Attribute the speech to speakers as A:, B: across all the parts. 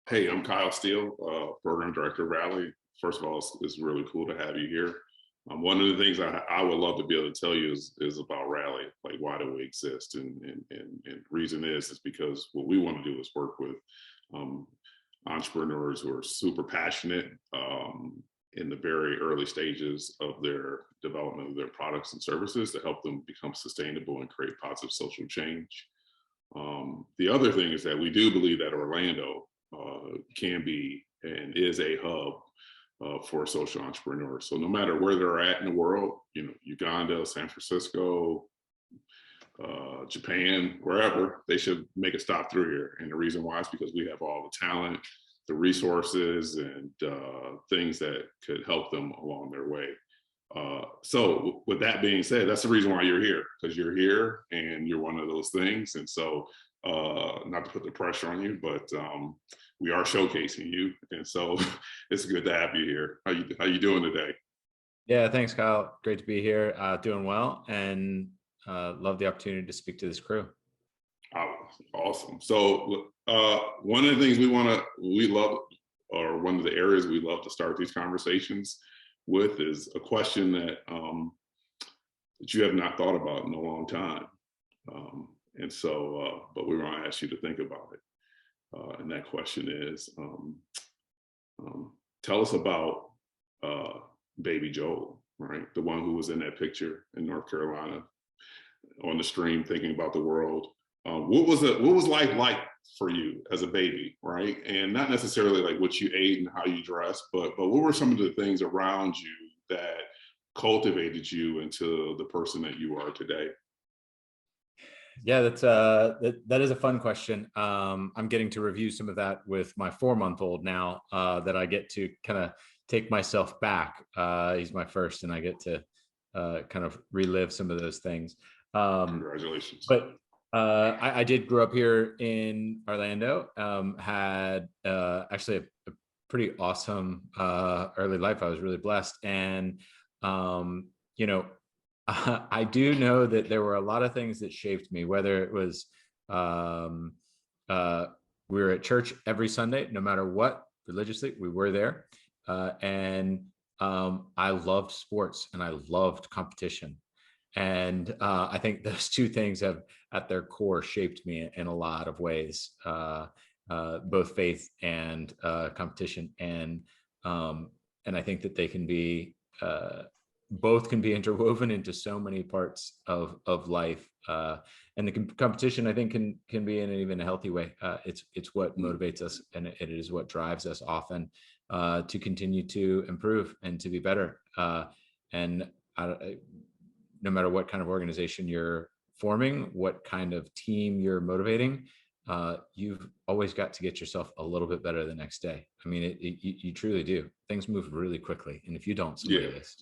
A: Hey, I'm Kyle Steele, Program Director of Rally. First of all, it's really cool to have you here. One of the things I would love to be able to tell you is about Rally, like why do we exist? And reason is because what we want to do is work with um, entrepreneurs who are super passionate in the very early stages of their development of their products and services to help them become sustainable and create positive social change. The other thing is that we do believe that Orlando can be and is a hub for social entrepreneurs. So no matter where they're at in the world, Uganda, San Francisco, Japan, wherever, they should make a stop through here. And the reason why is because we have all the talent, the resources, and things that could help them along their way. So with that being said, that's the reason why you're here, because you're here and you're one of those things. And so not to put the pressure on you, but we are showcasing you. And so it's good to have you here. How you doing today?
B: Yeah, thanks, Kyle. Great to be here. Doing well, and love the opportunity to speak to this crew.
A: Oh, awesome. So one of the things we love, or one of the areas we love to start these conversations with is a question that that you have not thought about in a long time. But we want to ask you to think about it. And that question is, tell us about baby Joel, right? The one who was in that picture in North Carolina on the stream thinking about the world. What was life like for you as a baby, right? And not necessarily like what you ate and how you dressed, but what were some of the things around you that cultivated you into the person that you are today?
B: Yeah, that is a fun question. I'm getting to review some of that with my 4-month-old now, that I get to kind of take myself back. He's my first, and I get to kind of relive some of those things.
A: Congratulations.
B: But I did grow up here in Orlando. Had actually a pretty awesome early life. I was really blessed, and you know, I do know that there were a lot of things that shaped me, whether it was um, we were at church every Sunday, no matter what, religiously, we were there. And I loved sports and I loved competition. And I think those two things have at their core shaped me in a lot of ways, both faith and competition. And I think that they can be, both can be interwoven into so many parts of life. And the competition, I think, can be in an even a healthy way. It's what motivates us, and it is what drives us often to continue to improve and to be better. And no matter what kind of organization you're forming, what kind of team you're motivating, you've always got to get yourself a little bit better the next day. I mean, you truly do. Things move really quickly, and if you don't, somebody is.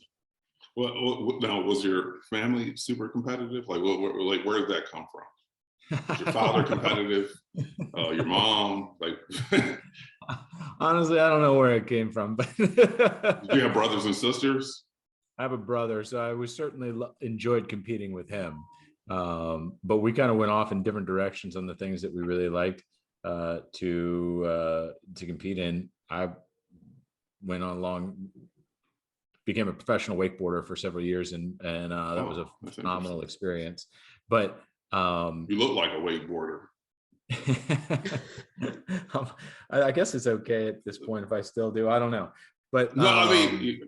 A: Well, now, was your family super competitive? Like, where did that come from? Was your father competitive? Your mom? Like,
B: honestly, I don't know where it came from, but
A: did you have brothers and sisters?
B: I have a brother, so I was certainly enjoyed competing with him. But we kind of went off in different directions on the things that we really liked to compete in. I went on became a professional wakeboarder for several years, and that was a phenomenal experience. But
A: you look like a wakeboarder.
B: I guess it's okay at this point if I still do. I don't know, but
A: no, I mean,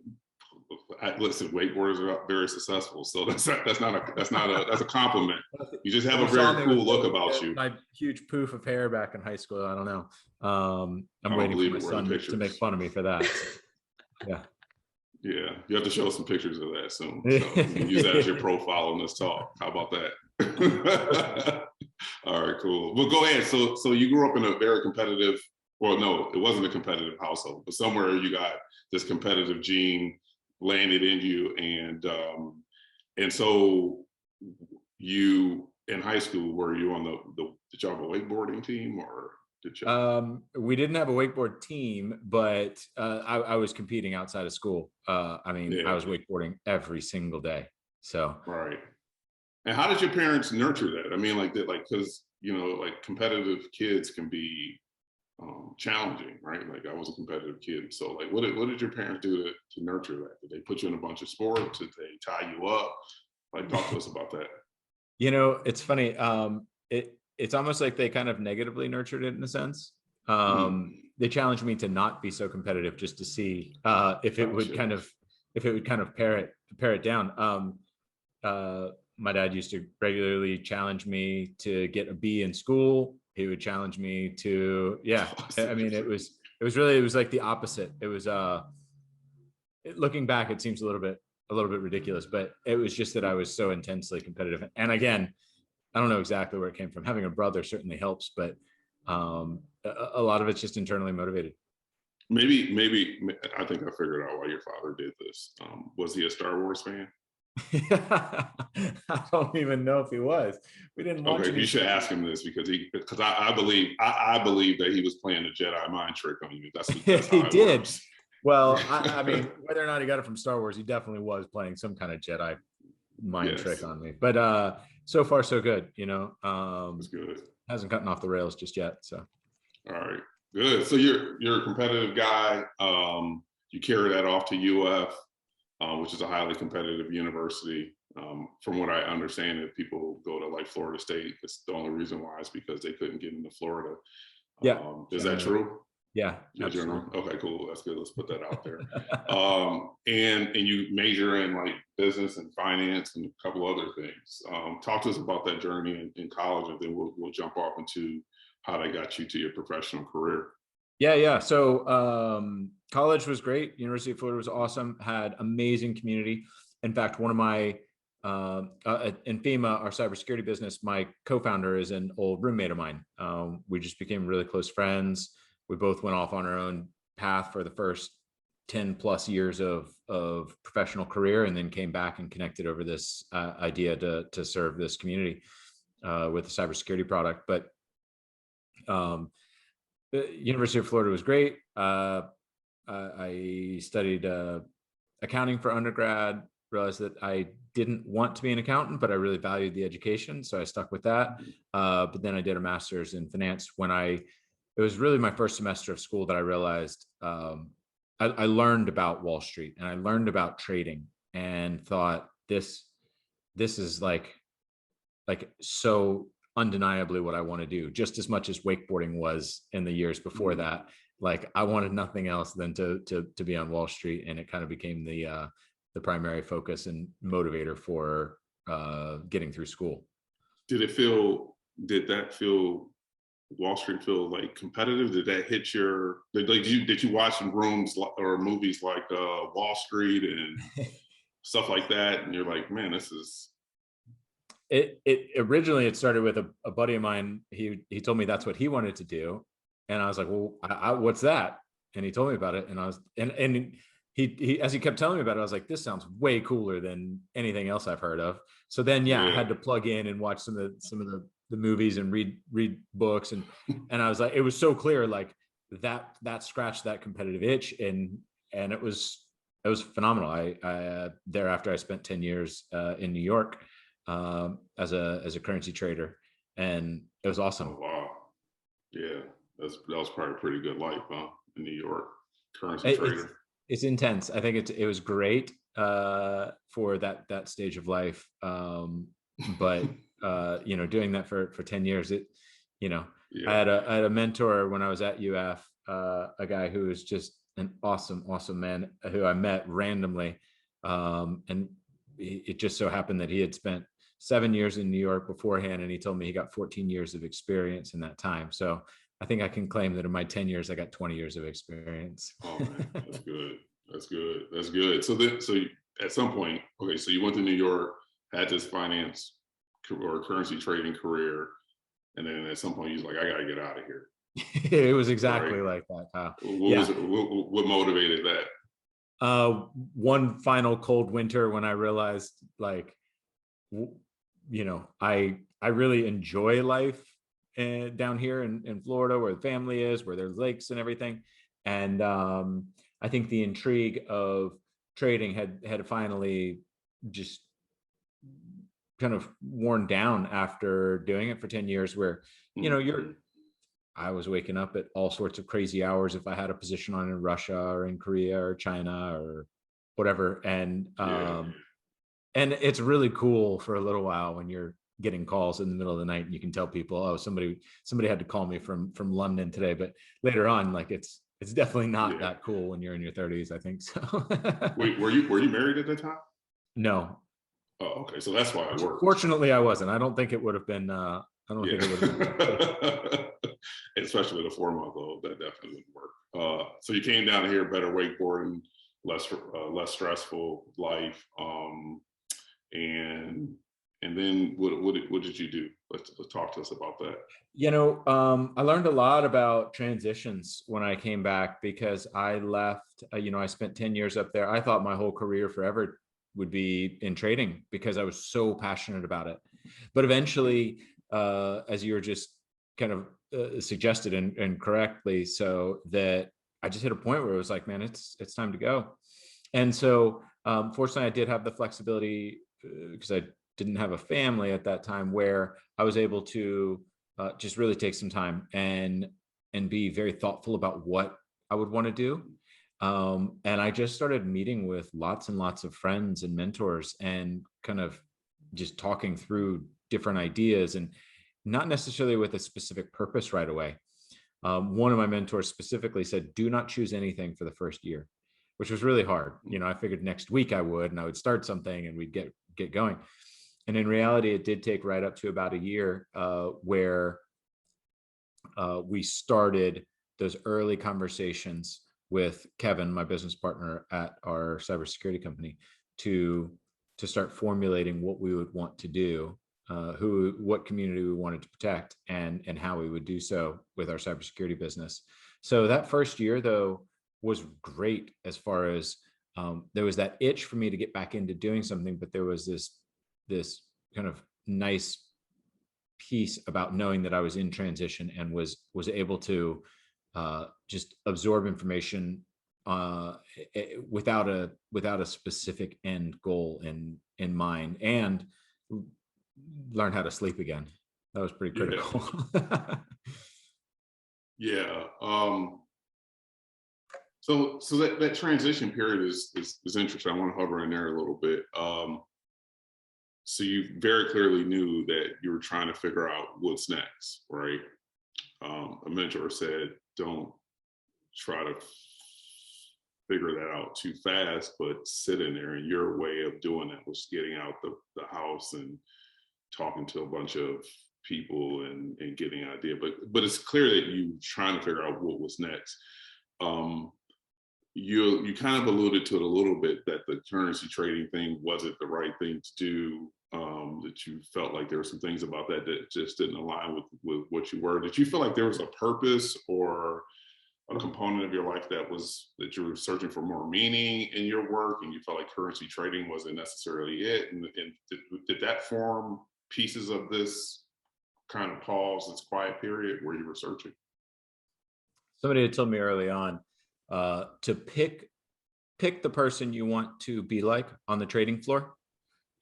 A: listen, wakeboarders are very successful, so that's a compliment. You just have a very cool look about you.
B: My huge poof of hair back in high school. I don't know. I'm waiting for my son to make fun of me for that. Yeah.
A: Yeah, you have to show us some pictures of that soon. So you can use that as your profile on this talk. How about that? All right, cool. Well, go ahead. So you grew up in a very competitive, well, no, it wasn't a competitive household, but somewhere you got this competitive gene landed in you, and so you in high school, were you on did you have a wakeboarding team, or did you?
B: We didn't have a wakeboard team, but I was competing outside of school. I mean, yeah. I was wakeboarding every single day. So
A: right. And how did your parents nurture that? I mean, like that, like, because like competitive kids can be challenging, right? Like I was a competitive kid. So like, what did your parents do to nurture that? Did they put you in a bunch of sports? Did they tie you up? Like, talk to us about that.
B: It's funny. It's almost like they kind of negatively nurtured it in a sense.
A: Mm,
B: They challenged me to not be so competitive, just to see if it would
A: gotcha.
B: kind of pare it down. My dad used to regularly challenge me to get a B in school. He would challenge me to, yeah.
A: That's
B: I mean,
A: interesting.
B: it was like the opposite. It was looking back, it seems a little bit ridiculous, but it was just that I was so intensely competitive. And again, I don't know exactly where it came from. Having a brother certainly helps, but a lot of it's just internally motivated.
A: Maybe I think I figured out why your father did this. Was he a Star Wars fan?
B: I don't even know if he was. We didn't watch
A: Okay,
B: any
A: you should
B: Star
A: ask him this because I believe I believe that he was playing a Jedi mind trick on you.
B: Wars.
A: That's
B: He
A: how it
B: did.
A: works.
B: Well, I mean, whether or not he got it from Star Wars, he definitely was playing some kind of Jedi mind trick
A: Yes,
B: on me. But so far so good,
A: that's good.
B: hasn't gotten off the rails just yet. So
A: All right, good. So you're a competitive guy. You carry that off to UF, which is a highly competitive university. From what I understand, if people go to like Florida State, it's the only reason why is because they couldn't get into Florida.
B: yeah,
A: Is that
B: generally.
A: true?
B: Yeah,
A: Yeah, general.
B: absolutely.
A: Okay, cool. That's good. Let's put that out there. And you major in like business and finance and a couple other things. Talk to us about that journey in college, and then we'll jump off into how that got you to your professional career.
B: Yeah. So college was great. University of Florida was awesome. Had amazing community. In fact, one of my in FEMA, our cybersecurity business, my co-founder is an old roommate of mine. We just became really close friends. We both went off on our own path for the first 10 plus years of professional career, and then came back and connected over this idea to serve this community with the cybersecurity product. But um, the University of Florida was great. I studied accounting for undergrad, realized that I didn't want to be an accountant, but I really valued the education. So I stuck with that. But then I did a master's in finance it was really my first semester of school that I realized I learned about Wall Street and I learned about trading and thought this is like so undeniably what I want to do, just as much as wakeboarding was in the years before that. Like I wanted nothing else than to be on Wall Street, and it kind of became the primary focus and motivator for getting through school.
A: Did it feel? Did that feel? Wall Street feel like competitive? Did that hit your? Did you watch some rooms or movies like Wall Street and stuff like that? And you're like, man, this is.
B: It originally it started with a buddy of mine. He told me that's what he wanted to do, and I was like, well, what's that? And he told me about it, and I was and he as he kept telling me about it, I was like, this sounds way cooler than anything else I've heard of. So then, yeah, I
A: Yeah.
B: had to plug in and watch some of the movies and read books, and I was like, it was so clear, like that scratched that competitive itch, and it was phenomenal. I thereafter I spent 10 years in New York as a currency trader, and it was awesome.
A: Oh wow. Yeah, that was probably a pretty good life, huh? In New York, currency
B: It, it's
A: trader.
B: it's intense. I think it was great for that stage of life, but doing that for 10 years, I
A: Yeah.
B: had a mentor when I was at UF, a guy who was just an awesome man who I met randomly, and it just so happened that he had spent 7 years in New York beforehand, and he told me he got 14 years of experience in that time. So I think I can claim that in my 10 years, I got 20 years of experience.
A: Oh man, that's good. That's good. That's good. At some point, okay, so you went to New York, had this finance or currency trading career, and then at some point, you're like, I got to get out of here,
B: It was
A: right?
B: exactly like that.
A: What was
B: Yeah.
A: it? What motivated that?
B: One final cold winter when I realized, like, I really enjoy life down here in Florida, where the family is, where there's lakes and everything. And I think the intrigue of trading had finally just kind of worn down after doing it for 10 years, where,
A: Mm-hmm.
B: you're I was waking up at all sorts of crazy hours if I had a position on in Russia or in Korea or China or whatever.
A: Yeah.
B: And it's really cool for a little while when you're getting calls in the middle of the night and you can tell people, oh, somebody had to call me from London today. But later on, like it's definitely not
A: Yeah.
B: that cool when you're in your 30s, I think so.
A: Wait, were you married at that time?
B: No.
A: Oh, okay. So that's why it worked.
B: Fortunately, I wasn't. I don't think it would have been I don't think
A: Yeah.
B: it would have been.
A: Especially with a 4-month-old, that definitely wouldn't work. So you came down here, better wakeboarding, less stressful life, and then what did you do? Let's talk to us about that.
B: I learned a lot about transitions when I came back because I left, I spent 10 years up there. I thought my whole career forever would be in trading because I was so passionate about it. But eventually, as you were just kind of suggested and correctly, so that I just hit a point where it was like, man, it's time to go. And so, fortunately, I did have the flexibility because I didn't have a family at that time where I was able to just really take some time and be very thoughtful about what I would want to do. And I just started meeting with lots and lots of friends and mentors and kind of just talking through different ideas and not necessarily with a specific purpose right away. One of my mentors specifically said, do not choose anything for the first year, which was really hard. I figured next week I would start something and we'd get going. And in reality, it did take right up to about a year where we started those early conversations with Kevin, my business partner at our cybersecurity company, to start formulating what we would want to do, what community we wanted to protect, and how we would do so with our cybersecurity business. So that first year, though, was great as far as there was that itch for me to get back into doing something, but there was this kind of nice piece about knowing that I was in transition and was able to just absorb information without a specific end goal in mind, and learn how to sleep again. That was pretty critical.
A: Yeah. So that transition period is interesting. I want to hover in there a little bit. So you very clearly knew that you were trying to figure out what's next, right? A mentor said, don't try to figure that out too fast, but sit in there. And your way of doing that was getting out the house and talking to a bunch of people and getting an idea. But it's clear that you were trying to figure out what was next. You kind of alluded to it a little bit that the currency trading thing wasn't the right thing to do. That you felt like there were some things about that just didn't align with what you were. Did you feel like there was a purpose or a component of your life that you were searching for more meaning in your work, and you felt like currency trading wasn't necessarily it? And did that form pieces of this kind of pause, this quiet period where you were searching?
B: Somebody had told me early on to pick the person you want to be like on the trading floor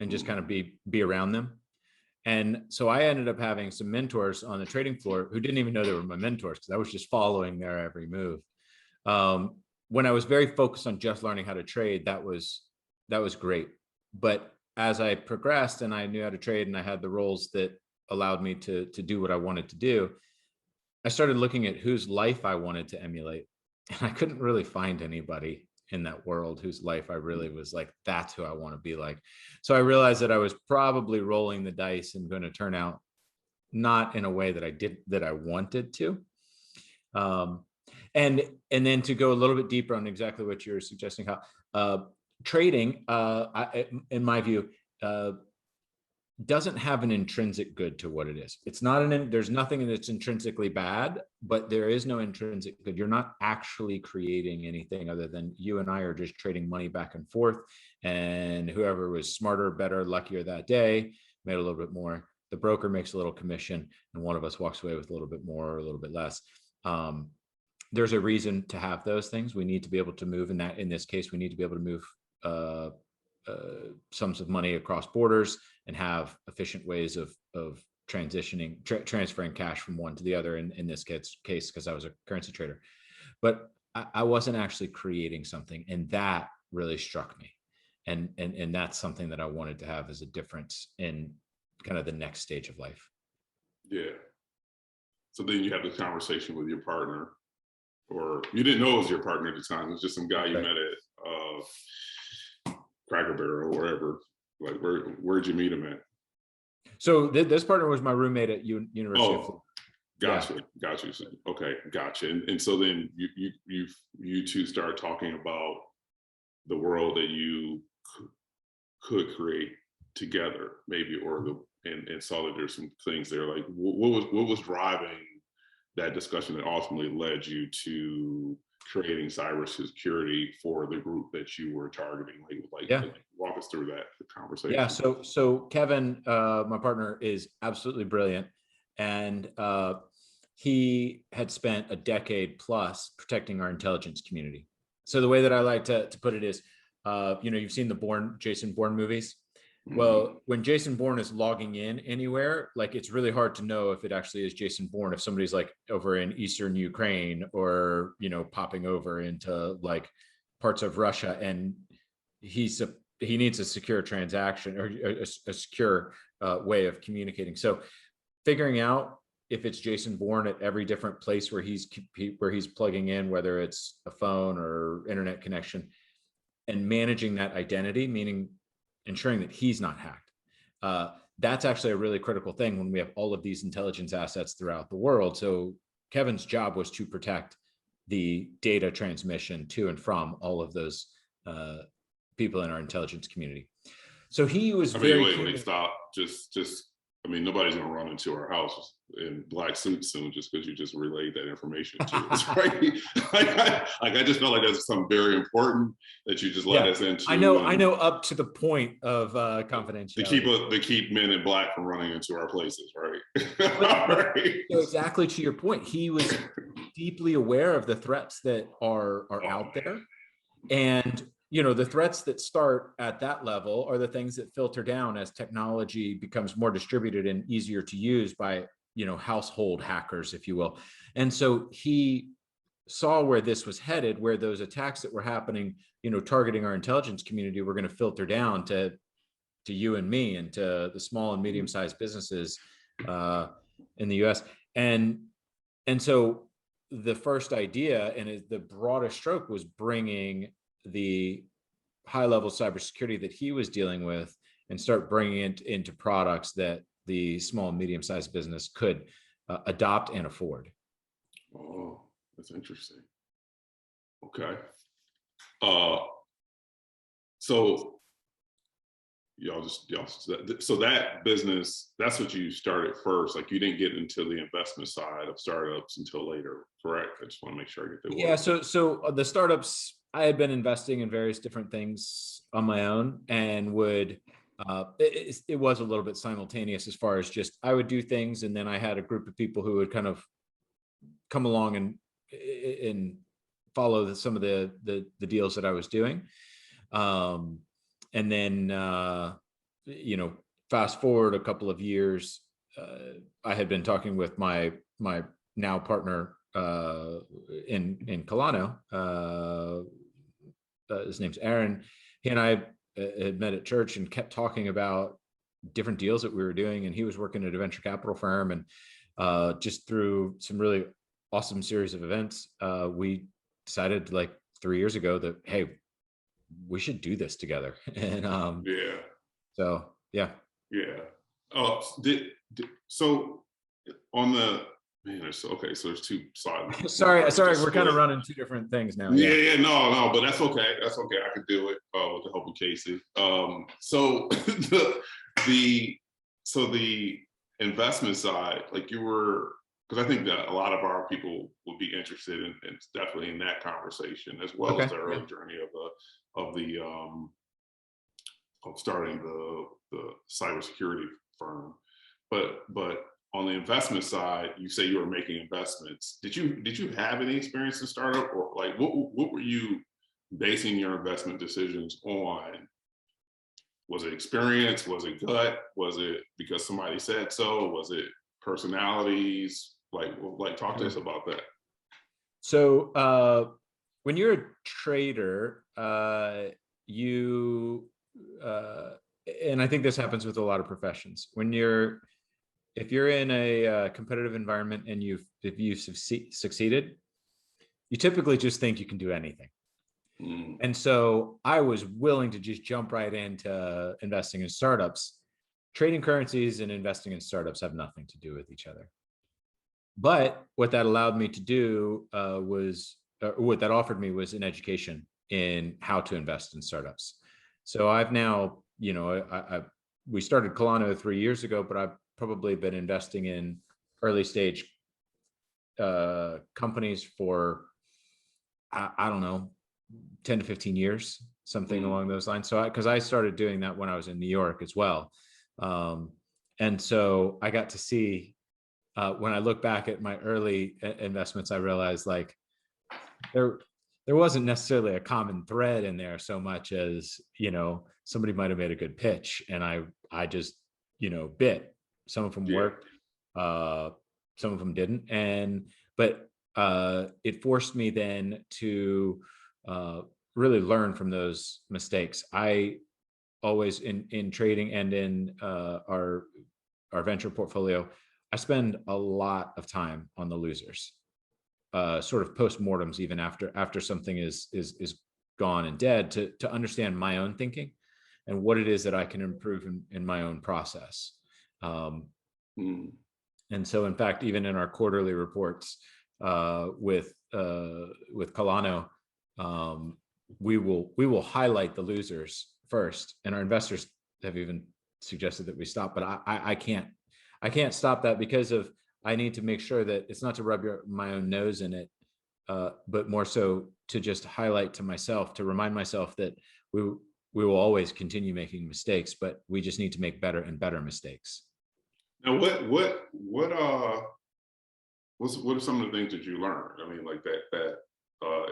B: and just kind of be around them. And so I ended up having some mentors on the trading floor who didn't even know they were my mentors because I was just following their every move. When I was very focused on just learning how to trade, that was great. But as I progressed and I knew how to trade and I had the roles that allowed me to do what I wanted to do, I started looking at whose life I wanted to emulate. And I couldn't really find anybody in that world whose life I really was like, that's who I want to be like. So I realized that I was probably rolling the dice and going to turn out not in a way that I wanted to. And then to go a little bit deeper on exactly what you're suggesting, how trading, in my view, doesn't have an intrinsic good to what it is. It's not there's nothing that's intrinsically bad, but there is no intrinsic good. You're not actually creating anything other than you and I are just trading money back and forth. And whoever was smarter, better, luckier that day made a little bit more. The broker makes a little commission and one of us walks away with a little bit more or a little bit less. There's a reason to have those things. We need to be able to move in this case, we need to be able to move sums of money across borders and have efficient ways of transferring cash from one to the other in this case, because I was a currency trader. But I wasn't actually creating something. And that really struck me. And that's something that I wanted to have as a difference in kind of the next stage of life.
A: Yeah. So then you have this conversation with your partner, or you didn't know it was your partner at the time. It was just some guy you met at Cracker Barrel or wherever. Like, where'd you meet him at?
B: So this partner was my roommate at University of Florida.
A: Gotcha. Okay, gotcha. And so then you two start talking about the world that you could create together, maybe, and saw that there's some things there. Like, what was driving that discussion that ultimately led you to creating cybersecurity for the group that you were targeting? Like walk us through that conversation.
B: Yeah. So Kevin, my partner, is absolutely brilliant, and he had spent a decade plus protecting our intelligence community. So the way that I like to put it is, you've seen the Jason Bourne movies. Well, when Jason Bourne is logging in anywhere, like, it's really hard to know if it actually is Jason Bourne, if somebody's like over in Eastern Ukraine or, popping over into like parts of Russia, and he needs a secure transaction or a secure way of communicating. So figuring out if it's Jason Bourne at every different place where he's plugging in, whether it's a phone or internet connection, and managing that identity, meaning ensuring that he's not hacked. That's actually a really critical thing when we have all of these intelligence assets throughout the world. So Kevin's job was to protect the data transmission to and from all of those people in our intelligence community. So he was
A: wait, stop. Just, nobody's gonna run into our house in black suits soon just because you just relayed that information to us, right? I just felt like that's something very important that you just let us into.
B: I know up to the point of confidentiality.
A: To keep men in black from running into our places, right?
B: Right. So exactly to your point, he was deeply aware of the threats that are out there. And the threats that start at that level are the things that filter down as technology becomes more distributed and easier to use by, household hackers, if you will. And so he saw where this was headed, where those attacks that were happening, targeting our intelligence community, were going to filter down to you and me and to the small and medium-sized businesses in the US. And so the first idea, and the broadest stroke, was bringing the high-level cybersecurity that he was dealing with and start bringing it into products that the small and medium-sized business could adopt and afford.
A: Oh, that's interesting. Okay. So so that business, that's what you started first. Like, you didn't get into the investment side of startups until later, correct? I just want to make sure I get that.
B: Yeah. So the startups, I had been investing in various different things on my own, and it was a little bit simultaneous as far as just, I would do things, and then I had a group of people who would kind of come along and follow some of the deals that I was doing. And then, fast forward a couple of years, I had been talking with my now partner in Colano. His name's Aaron. He and I had met at church and kept talking about different deals that we were doing. And he was working at a venture capital firm. And just through some really awesome series of events, we decided, like 3 years ago, that, hey, we should do this together. And so yeah. So
A: on the so there's two sides.
B: sorry, we're kind of running two different things now.
A: No, but that's okay. I could do it with the help of Casey. So the investment side, like, you were, because I think that a lot of our people would be interested in definitely in that conversation, as well as the early journey of starting the cybersecurity firm. But on the investment side, you say you were making investments. Did you have any experience in startup, or like what were you basing your investment decisions on Was it experience? Was it gut? Was it because somebody said so? Was it personalities? Like talk to us about that.
B: So when you're a trader, you and I think this happens with a lot of professions. If you're in a competitive environment and if you've succeeded, you typically just think you can do anything. And so I was willing to just jump right into investing in startups. Trading currencies and investing in startups have nothing to do with each other. But what that allowed me to do what that offered me was an education in how to invest in startups. So I've now, we started Colano 3 years ago, but I've probably been investing in early stage companies for, I don't know, 10 to 15 years, something along those lines. So because I started doing that when I was in New York as well. And so I got to see, when I look back at my early investments, I realized like there wasn't necessarily a common thread in there so much as, somebody might've made a good pitch and I just, bit. Some of them worked, some of them didn't. But it forced me then to really learn from those mistakes. I always in trading and in our venture portfolio, I spend a lot of time on the losers, sort of post-mortems, even after something is gone and dead, to understand my own thinking and what it is that I can improve in my own process. And so, in fact, even in our quarterly reports with Colano, we will highlight the losers first, and our investors have even suggested that we stop. But I can't stop that because I need to make sure that it's not to rub my own nose in it, but more so to just highlight to myself, to remind myself that we will always continue making mistakes, but we just need to make better and better mistakes.
A: Now, what are some of the things that you learned? I mean, like that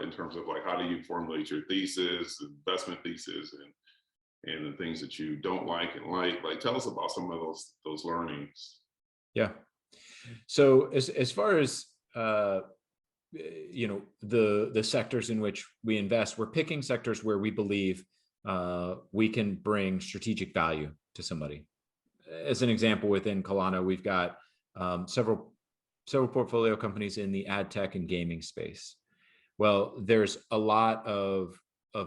A: in terms of like, how do you formulate your thesis, investment thesis, and the things that you don't like and like, tell us about some of those learnings.
B: Yeah. So as far as, the sectors in which we invest, we're picking sectors where we believe we can bring strategic value to somebody. As an example, within Colano, we've got several portfolio companies in the ad tech and gaming space. Well, there's a lot of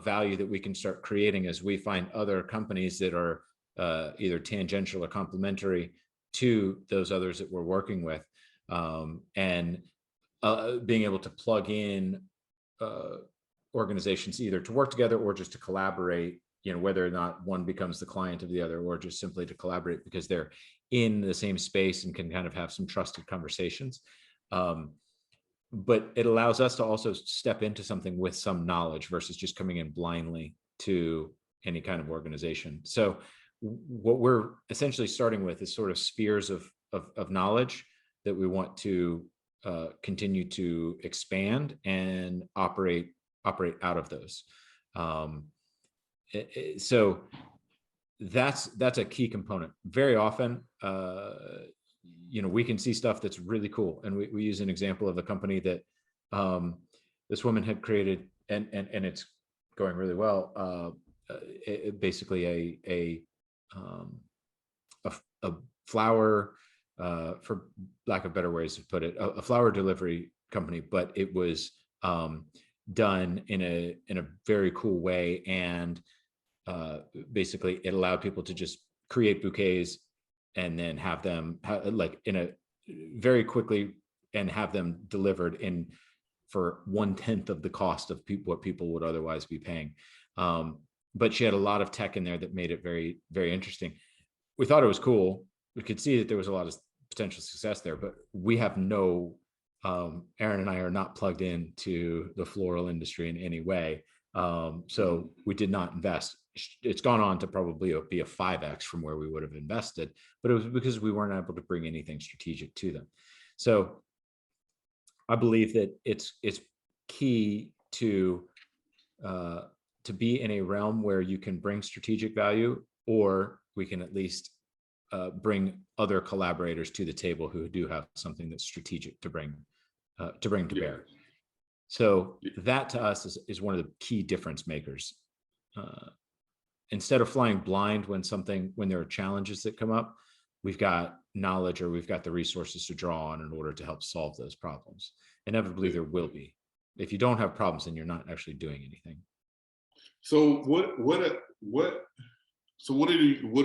B: value that we can start creating as we find other companies that are either tangential or complementary to those others that we're working with, and being able to plug in organizations either to work together or just to collaborate, whether or not one becomes the client of the other, or just simply to collaborate because they're in the same space and can kind of have some trusted conversations. But it allows us to also step into something with some knowledge versus just coming in blindly to any kind of organization. So what we're essentially starting with is sort of spheres of knowledge that we want to continue to expand and operate out of those. So that's a key component. Very often, we can see stuff that's really cool, and we use an example of a company that this woman had created, and it's going really well. Basically, a flower, for lack of better ways to put it, a flower delivery company, but it was done in a very cool way, and basically it allowed people to just create bouquets and then have them very quickly and have them delivered for 1/10 of the cost of what people would otherwise be paying. But she had a lot of tech in there that made it very, very interesting. We thought it was cool. We could see that there was a lot of potential success there, but we have Aaron and I are not plugged into the floral industry in any way. So we did not invest. It's gone on to probably be a 5x from where we would have invested, but it was because we weren't able to bring anything strategic to them. So I believe that it's key to be in a realm where you can bring strategic value or we can at least bring other collaborators to the table who do have something that's strategic to bring to
A: Yeah.
B: bear. So that to us is one of the key difference makers. Instead of flying blind when there are challenges that come up, we've got knowledge or we've got the resources to draw on in order to help solve those problems. Inevitably, there will be. If you don't have problems, then you're not actually doing anything.
A: So what are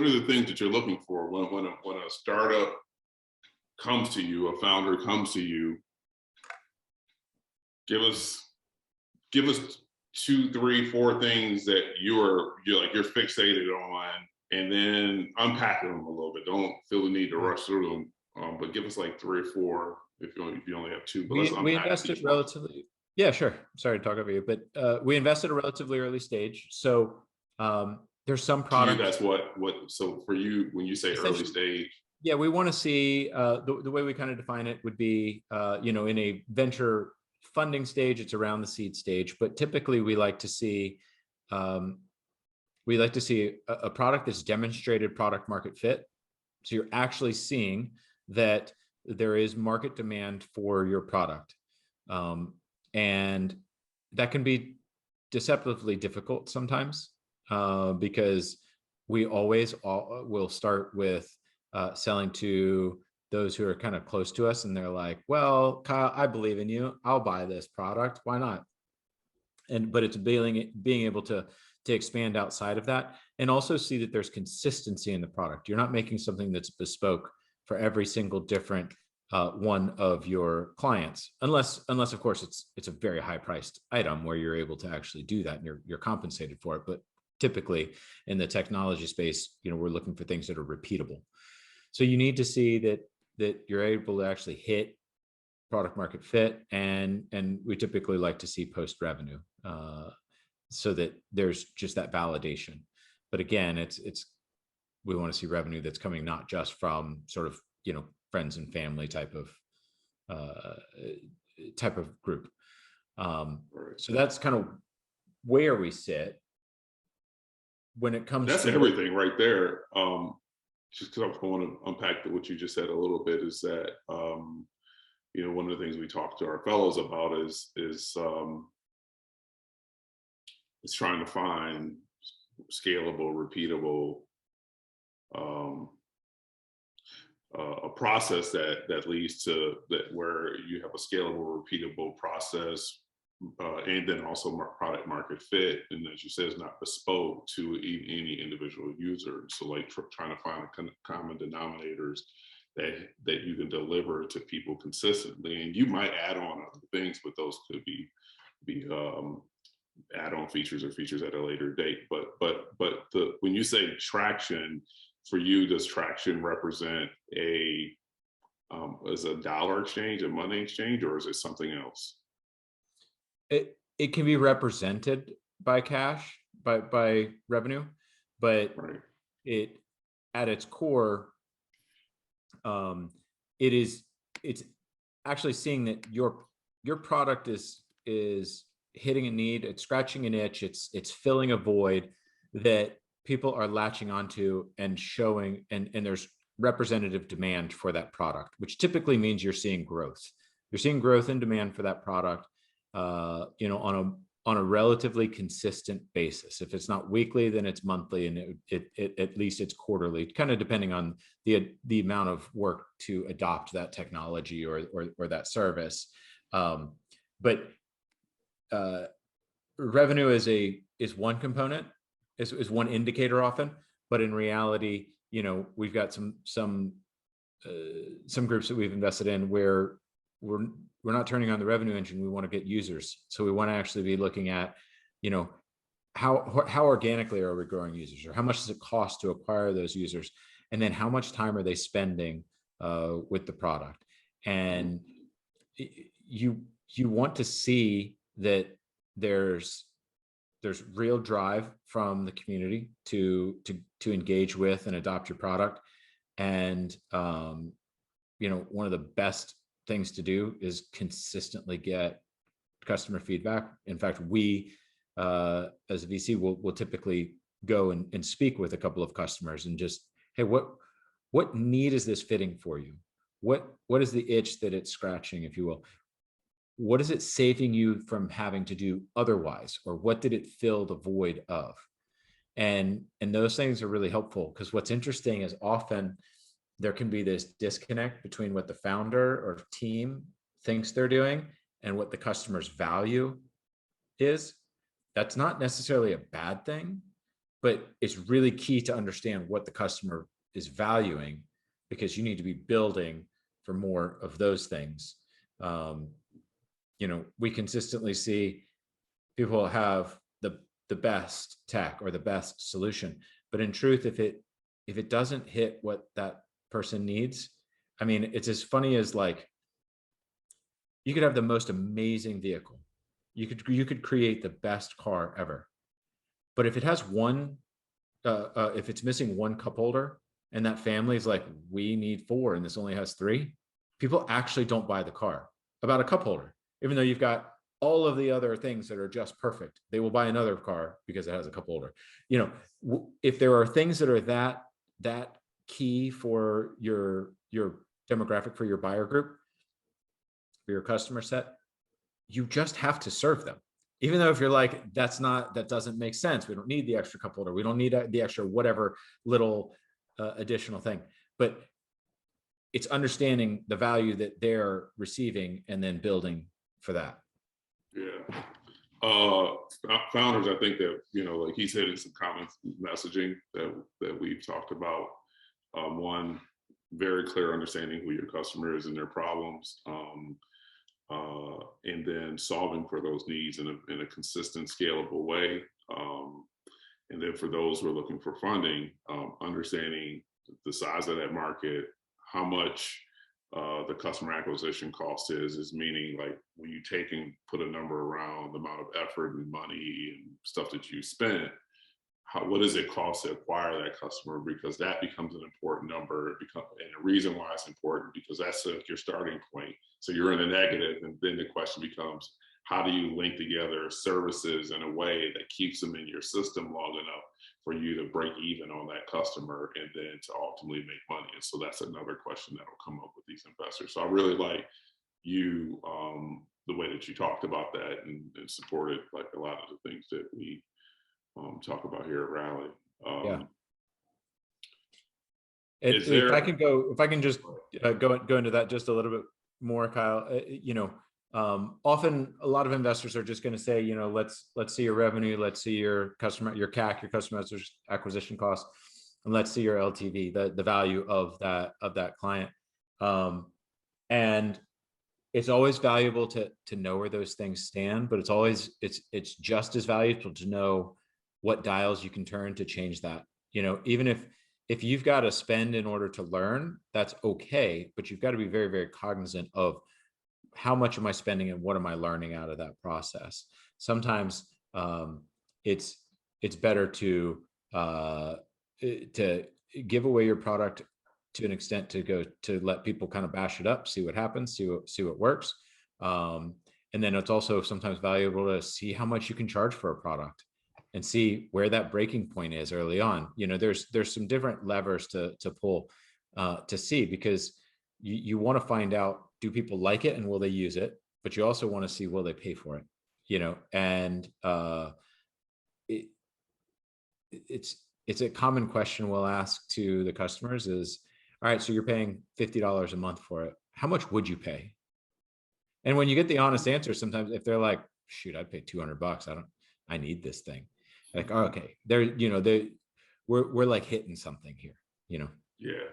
A: the things that you're looking for when a startup comes to you, a founder comes to you? Give us 2, 3, 4 things that you're fixated on, and then unpack them a little bit. Don't feel the need to rush through them, but give us like 3 or 4 if you only have 2. But let's
B: We
A: unpack
B: invested
A: each one.
B: relatively. Yeah, sure. Sorry to talk over you, but we invested a relatively early stage. So there's some products.
A: To you, that's what. So for you, when you say early stage,
B: yeah, we want to see the way we kind of define it would be, in a venture funding stage, it's around the seed stage, but typically we like to see a product that's demonstrated product market fit. So you're actually seeing that there is market demand for your product. And that can be deceptively difficult sometimes because we always will start with selling to those who are kind of close to us, and they're like, well, Kyle, I believe in you. I'll buy this product. Why not? But it's being able to expand outside of that and also see that there's consistency in the product. You're not making something that's bespoke for every single different one of your clients, unless of course it's a very high priced item where you're able to actually do that and you're compensated for it. But typically in the technology space, we're looking for things that are repeatable. So you need to see that you're able to actually hit product market fit, and we typically like to see post revenue so that there's just that validation. But again, we want to see revenue that's coming not just from sort of friends and family type of group. So that's kind of where we sit when it comes
A: that's
B: to
A: everything right there. Just because I want to unpack what you just said a little bit is that one of the things we talk to our fellows about is trying to find scalable, repeatable, a process that leads to that, where you have a scalable, repeatable process, and then also product market fit. And as you said, it's not bespoke to any individual user. So like trying to find common denominators that you can deliver to people consistently. And you might add on other things, but those could be add-on features or features at a later date. But when you say traction, for you, does traction represent is a dollar exchange, a money exchange, or is it something else?
B: It can be represented by cash, by revenue, but
A: right.
B: It at its core, it's actually seeing that your product is hitting a need, it's scratching an itch, it's filling a void that people are latching onto and showing, and there's representative demand for that product, which typically means you're seeing growth. You're seeing growth in demand for that product, on a relatively consistent basis. If it's not weekly, then it's monthly, and it at least it's quarterly, kind of depending on the amount of work to adopt that technology or that service. But revenue is one component, is one indicator often, but in reality, we've got some groups that we've invested in where we're not turning on the revenue engine. We want to get users. So we want to actually be looking at, how organically are we growing users, or how much does it cost to acquire those users? And then how much time are they spending with the product? And you want to see that there's real drive from the community to engage with and adopt your product. And, one of the best things to do is consistently get customer feedback. In fact, we, as a VC, will typically go and speak with a couple of customers and just, hey, what need is this fitting for you? What is the itch that it's scratching, if you will? What is it saving you from having to do otherwise? Or what did it fill the void of? And those things are really helpful, because what's interesting is often there can be this disconnect between what the founder or team thinks they're doing and what the customer's value is. That's not necessarily a bad thing, but it's really key to understand what the customer is valuing, because you need to be building for more of those things. We consistently see people have the best tech or the best solution, but in truth, if it doesn't hit what that person needs, I mean, it's as funny as, like, you could have the most amazing vehicle, you could create the best car ever, but if it has if it's missing one cup holder, and that family is like, we need 4 and this only has 3, people actually don't buy the car about a cup holder, even though you've got all of the other things that are just perfect. They will buy another car because it has a cup holder. If there are things that are that key for your demographic, for your buyer group, for your customer set, you just have to serve them. Even though if you're like, that doesn't make sense, we don't need the extra cup holder, we don't need the extra whatever little additional thing, but it's understanding the value that they're receiving and then building for that.
A: Yeah. Founders, I think that, like he said in some comments, messaging that we've talked about, one, very clear understanding who your customer is and their problems, and then solving for those needs in a consistent, scalable way. And then for those who are looking for funding, understanding the size of that market, how much the customer acquisition cost is meaning, like, when you take and put a number around the amount of effort and money and stuff that you spent, what does it cost to acquire that customer? Because that becomes an important number. And the reason why it's important, because that's your starting point. So you're in a negative, and then the question becomes, how do you link together services in a way that keeps them in your system long enough for you to break even on that customer and then to ultimately make money? And so that's another question that will come up with these investors. So I really like you, the way that you talked about that and supported, like, a lot of the things that we talk about here at Rally.
B: Yeah. If I can just go into that just a little bit more, Kyle. Often a lot of investors are just going to say, let's see your revenue, let's see your CAC, your customer acquisition cost, and let's see your LTV, the value of that client. And it's always valuable to know where those things stand, but it's just as valuable to know what dials you can turn to change that. Even if you've got to spend in order to learn, that's okay, but you've got to be very, very cognizant of how much am I spending and what am I learning out of that process. Sometimes it's better to give away your product to an extent to let people kind of bash it up, see what happens, see what works. And then it's also sometimes valuable to see how much you can charge for a product and see where that breaking point is early on. There's some different levers to pull to see, because you want to find out, do people like it and will they use it? But you also want to see, will they pay for it? And it's a common question we'll ask to the customers is, all right, so you're paying $50 a month for it. How much would you pay? And when you get the honest answer, sometimes if they're like, shoot, I'd pay $200. I need this thing. Like, oh, okay, we're like hitting something here,
A: Yeah.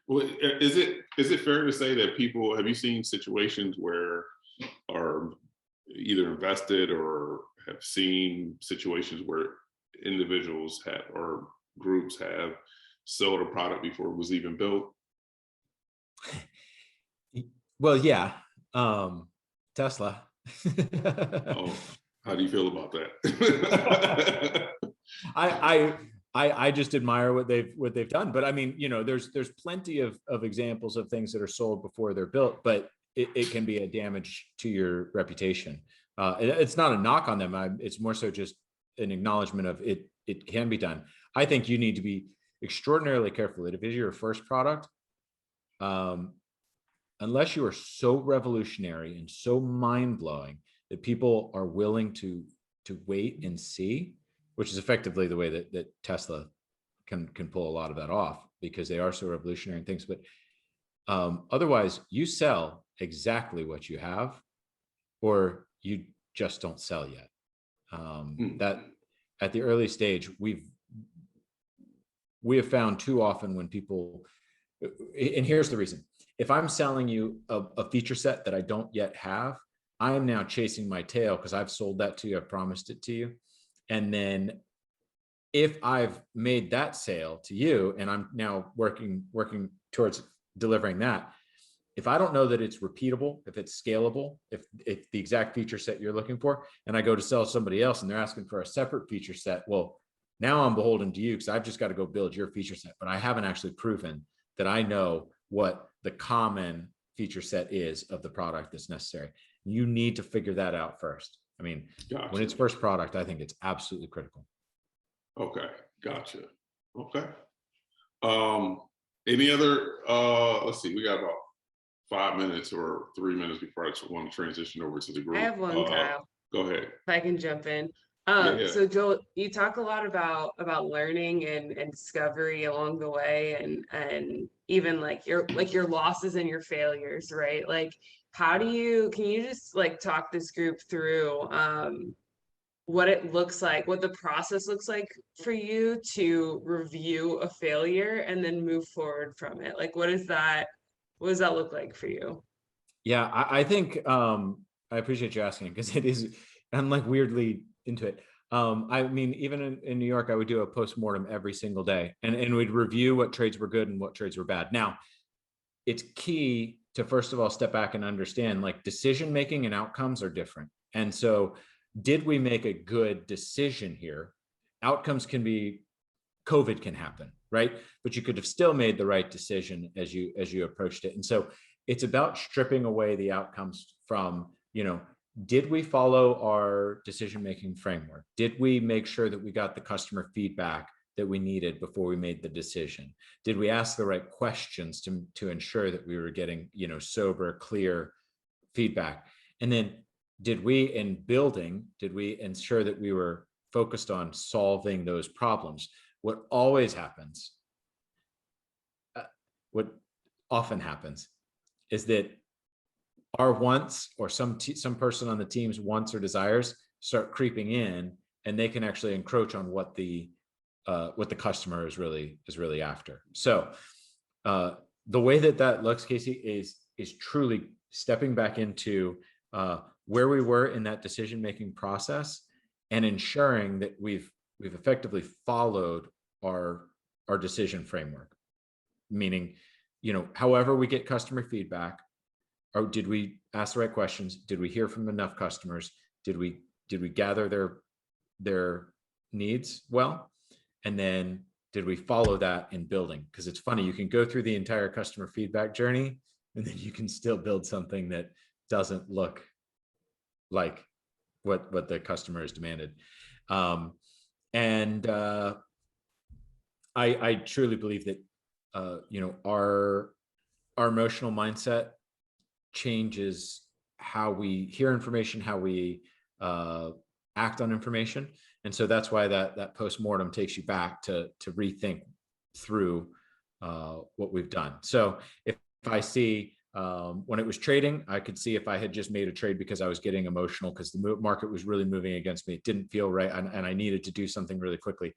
A: Well, is it fair to say that people, have you seen situations where are either invested or have seen situations where individuals have or groups have sold a product before it was even built?
B: Well, yeah. Tesla.
A: Oh, how do you feel about that?
B: I just admire what they've done, but I mean, there's plenty of examples of things that are sold before they're built, but it can be a damage to your reputation. It's not a knock on them. It's more so just an acknowledgement of it can be done. I think you need to be extraordinarily careful that if it's your first product, unless you are so revolutionary and so mind-blowing that people are willing to wait and see, which is effectively the way that Tesla can pull a lot of that off, because they are so revolutionary in things. But otherwise, you sell exactly what you have, or you just don't sell yet. That at the early stage, we have found too often when people, and here's the reason: if I'm selling you a feature set that I don't yet have, I am now chasing my tail because I've sold that to you, I've promised it to you, and then if I've made that sale to you and I'm now working towards delivering that, if I don't know that it's repeatable, if it's scalable, if the exact feature set you're looking for, and I go to sell somebody else and they're asking for a separate feature set, well, now I'm beholden to you because I've just got to go build your feature set, but I haven't actually proven that I know what the common feature set is of the product that's necessary. You need to figure that out first. I mean,
A: Gotcha.
B: When it's first product, I think it's absolutely critical.
A: Okay, gotcha. Okay. Any other, let's see, we got about 5 minutes or 3 minutes before I want to transition over to the group.
C: I have one, Kyle,
A: Go ahead.
C: if I can jump in.
A: Yeah.
C: So Joel, you talk a lot about learning and discovery along the way, and even like your losses and your failures, right? Like, can you just like talk this group through what it looks like, what the process looks like for you to review a failure and then move forward from it? Like, what does that look like for you?
B: Yeah, I think I appreciate you asking, because it is, I'm like weirdly into it. I mean, even in New York, I would do a postmortem every single day, and we'd review what trades were good and what trades were bad. Now, it's key to first of all step back and understand, like, decision making and outcomes are different. And so, did we make a good decision here? Outcomes can be, COVID can happen, right? But you could have still made the right decision as you approached it. And so it's about stripping away the outcomes from, did we follow our decision-making framework? Did we make sure that we got the customer feedback that we needed before we made the decision? Did we ask the right questions to ensure that we were getting, sober, clear feedback? And then did we ensure that we were focused on solving those problems? What often happens is that our wants, or some person on the team's wants or desires, start creeping in, and they can actually encroach on what the customer is really after. So the way that looks, Casey, is truly stepping back into where we were in that decision-making process and ensuring that we've effectively followed our decision framework. Meaning, however we get customer feedback, or did we ask the right questions? Did we hear from enough customers? Did we gather their needs well? And then did we follow that in building? Because it's funny, you can go through the entire customer feedback journey and then you can still build something that doesn't look like what the customer has demanded. I truly believe that our emotional mindset changes how we hear information, how we act on information. And so that's why that postmortem takes you back to rethink through what we've done. So if I see, when it was trading, I could see if I had just made a trade because I was getting emotional because the market was really moving against me. It didn't feel right, and I needed to do something really quickly.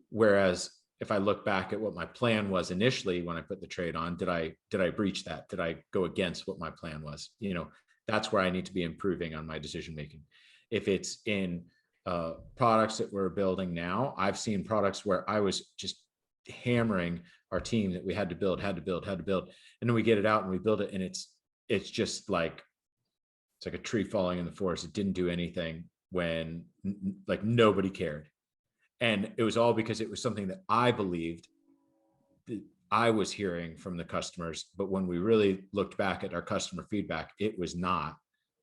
B: Whereas if I look back at what my plan was initially when I put the trade on, did I breach that? Did I go against what my plan was? That's where I need to be improving on my decision making. If it's in products that we're building now, I've seen products where I was just hammering our team that we had to build, and then we get it out and we build it, and it's just like, it's like a tree falling in the forest. It didn't do anything when like nobody cared. And it was all because it was something that I believed that I was hearing from the customers. But when we really looked back at our customer feedback, it was not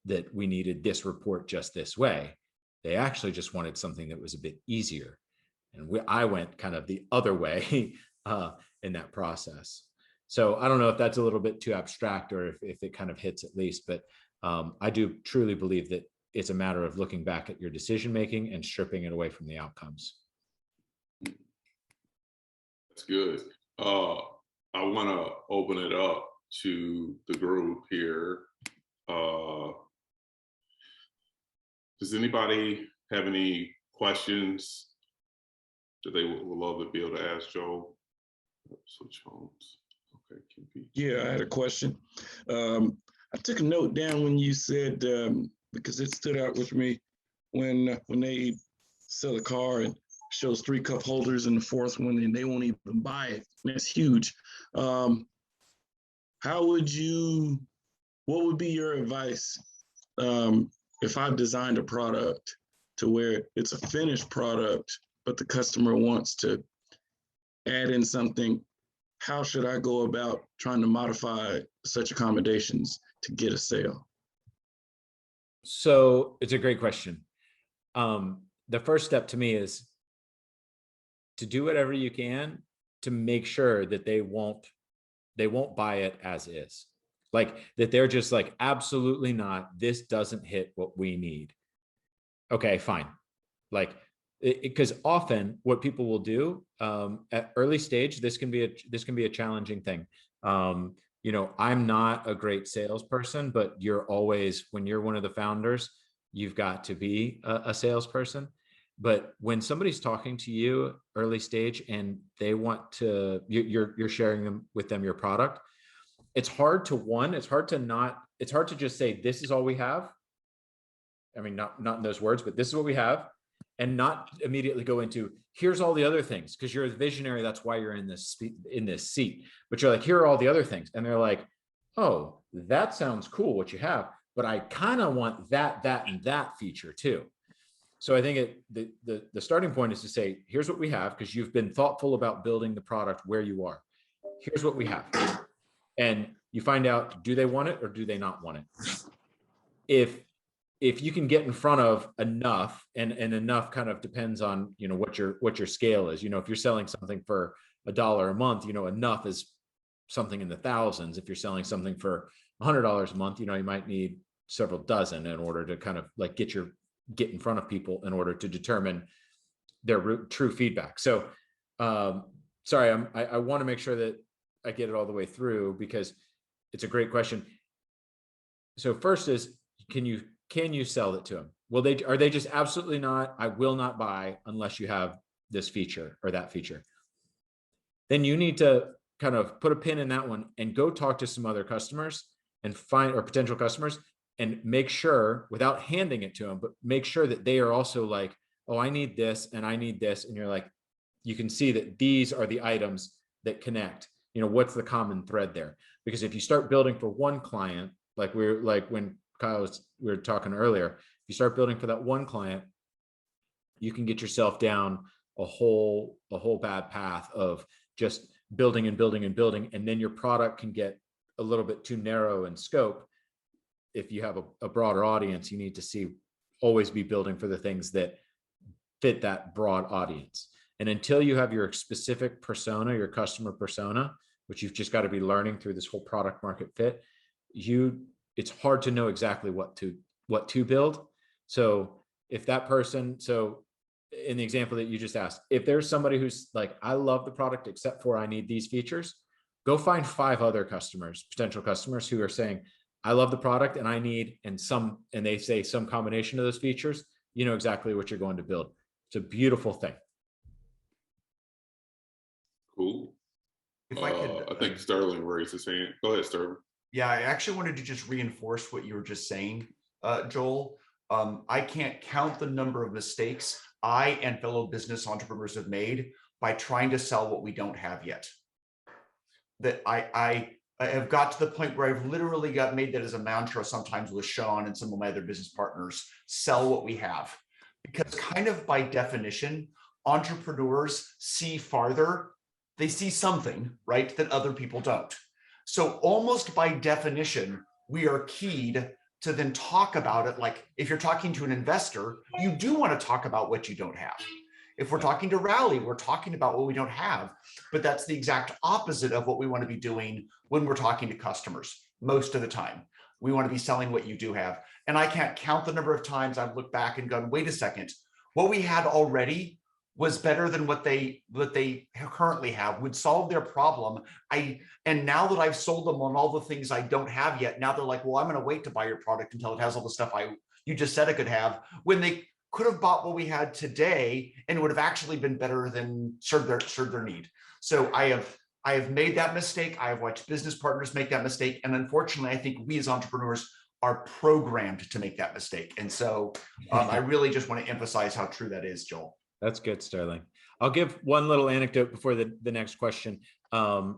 B: that we needed this report just this way. They actually just wanted something that was a bit easier. And I went kind of the other way in that process. So I don't know if that's a little bit too abstract or if it kind of hits at least, but I do truly believe that it's a matter of looking back at your decision making and stripping it away from the outcomes.
A: That's good. I want to open it up to the group here. Does anybody have any questions that they would love to be able to ask Joel? Switch homes. Okay,
D: yeah, I had a question. I took a note down when you said, because it stood out with me, when they sell a car and shows 3 cup holders in the 4th one and they won't even buy it. That's huge. What would be your advice if I've designed a product to where it's a finished product, but the customer wants to add in something? How should I go about trying to modify such accommodations to get a sale?
B: So it's a great question. The first step to me is to do whatever you can to make sure that they won't buy it as is. Like that they're just like, absolutely not, this doesn't hit what we need. Okay, fine. Like, because often what people will do at early stage, this can be a challenging thing. You know, I'm not a great salesperson, but you're always, when you're one of the founders, you've got to be a salesperson. But when somebody's talking to you early stage and they want to, you're sharing with them your product, it's hard to just say, this is all we have. I mean, not in those words, but this is what we have, and not immediately go into, here's all the other things, because you're a visionary. That's why you're in this seat. But you're like, here are all the other things. And they're like, oh, that sounds cool what you have, but I kind of want that, and that feature too. So I think the starting point is to say, here's what we have, because you've been thoughtful about building the product where you are. Here's what we have. And you find out, do they want it or do they not want it? If you can get in front of enough, and enough kind of depends on, you know, what your scale is. You know, if you're selling something for $1 a month, you know, enough is something in the thousands. If you're selling something for $100 a month, you know, you might need several dozen in order to kind of like get in front of people in order to determine their true feedback. So sorry, I want to make sure that I get it all the way through, because it's a great question. So first is, can you sell it to them? Are they just absolutely not, I will not buy unless you have this feature or that feature? Then you need to kind of put a pin in that one and go talk to some other customers and or potential customers, and make sure, without handing it to them, but make sure that they are also like, oh, I need this and I need this. And you're like, you can see that these are the items that connect. You know, what's the common thread there? Because if you start building for one client, like when Kyle we were talking earlier, if you start building for that one client, you can get yourself down a whole bad path of just building and building and building. And then your product can get a little bit too narrow in scope. If you have a broader audience, you need to always be building for the things that fit that broad audience. And until you have your specific persona, your customer persona, which you've just got to be learning through this whole product market fit, it's hard to know exactly what to build. So if that person, so in the example that you just asked, if there's somebody who's like, I love the product, except for I need these features, go find 5 other potential customers who are saying, I love the product and I need, and they say some combination of those features, you know exactly what you're going to build. It's a beautiful thing.
A: Cool.
E: If I could,
A: I think Sterling raised his hand. Go ahead, Sterling.
E: Yeah, I actually wanted to just reinforce what you were just saying, Joel. I can't count the number of mistakes I and fellow business entrepreneurs have made by trying to sell what we don't have yet. That I have got to the point where I've literally made that as a mantra sometimes with Sean and some of my other business partners: sell what we have. Because kind of by definition, entrepreneurs see farther. They see something, right, that other people don't. So almost by definition, we are keyed to then talk about it. Like if you're talking to an investor, you do want to talk about what you don't have. If we're talking to Rally, we're talking about what we don't have, but that's the exact opposite of what we want to be doing when we're talking to customers. Most of the time, we want to be selling what you do have. And I can't count the number of times I've looked back and gone, wait a second, what we had already was better than what they currently have, would solve their problem. And now that I've sold them on all the things I don't have yet, now they're like, well, I'm going to wait to buy your product until it has all the stuff you just said it could have, when they could have bought what we had today and would have actually been better than served their need. So I have made that mistake. I have watched business partners make that mistake. And unfortunately, I think we as entrepreneurs are programmed to make that mistake. And so I really just want to emphasize how true that is, Joel.
B: That's good, Sterling. I'll give one little anecdote before the next question,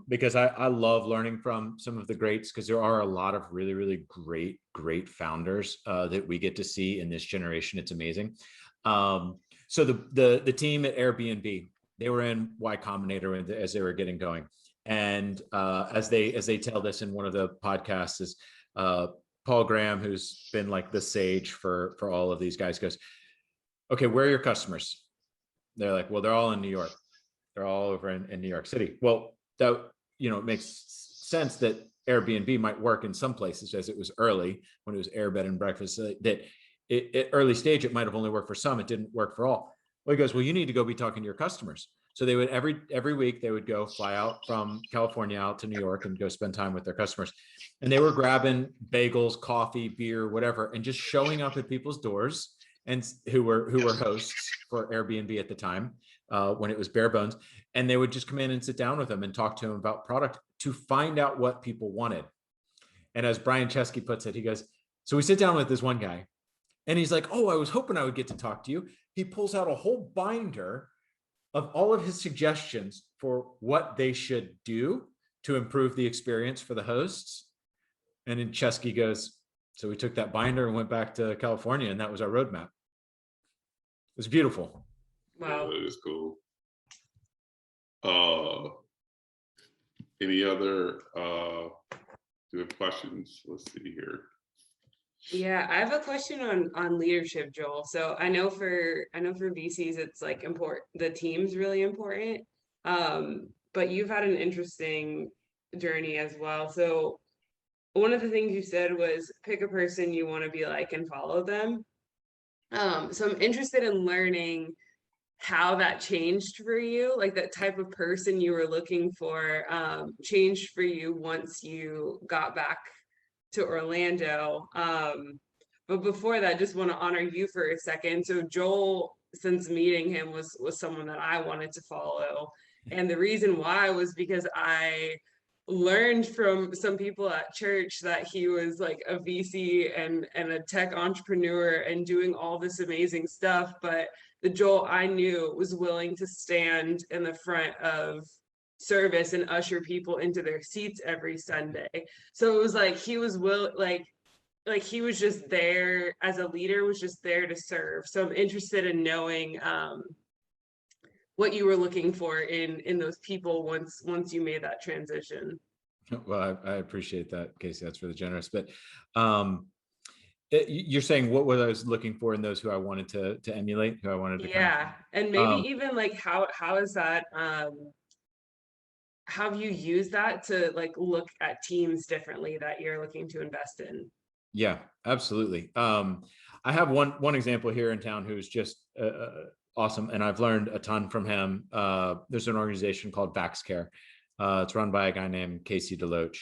B: because I love learning from some of the greats, because there are a lot of really, really great founders that we get to see in this generation. It's amazing. So the team at Airbnb, they were in Y Combinator as they were getting going. And as they tell this in one of the podcasts, is Paul Graham, who's been like the sage for all of these guys, goes, okay, where are your customers? They're like, well, they're all in New York. They're all over in New York City. Well, that, it makes sense that Airbnb might work in some places, as it was early when it was Air Bed and Breakfast, that at early stage, it might have only worked for some. It didn't work for all. Well, he goes, well, you need to go be talking to your customers. So they would every week they would go fly out from California out to New York and go spend time with their customers. And they were grabbing bagels, coffee, beer, whatever, and just showing up at people's doors, and who were hosts for Airbnb at the time, when it was bare bones. And they would just come in and sit down with them and talk to them about product to find out what people wanted. And as Brian Chesky puts it, he goes, so we sit down with this one guy and he's like, oh, I was hoping I would get to talk to you. He pulls out a whole binder of all of his suggestions for what they should do to improve the experience for the hosts. And then Chesky goes, so we took that binder and went back to California, and that was our roadmap. It was beautiful.
C: Wow.
A: That is cool. Any other good questions? Let's see here.
C: Yeah, I have a question on leadership, Joel. So I know for VCs, it's like important. The team's really important. But you've had an interesting journey as well. So one of the things you said was pick a person you want to be like and follow them. So I'm interested in learning how that changed for you, like that type of person you were looking for changed for you once you got back to Orlando. But before that, just want to honor you for a second. So Joel, since meeting him, was someone that I wanted to follow. And the reason why was because I learned from some people at church that he was like a VC and a tech entrepreneur and doing all this amazing stuff. But the Joel I knew was willing to stand in the front of service and usher people into their seats every Sunday. So it was like he was like he was just there as a leader, was just there to serve. So I'm interested in knowing what you were looking for in those people once you made that transition.
B: Well, I appreciate that, Casey. That's really generous. But you're saying what I was looking for in those who I wanted to emulate, who I wanted to
C: and maybe even like how is that how have you used that to like look at teams differently that you're looking to invest in?
B: Yeah, absolutely. I have one example here in town who's just awesome, and I've learned a ton from him. There's an organization called VaxCare. It's run by a guy named Casey Deloach.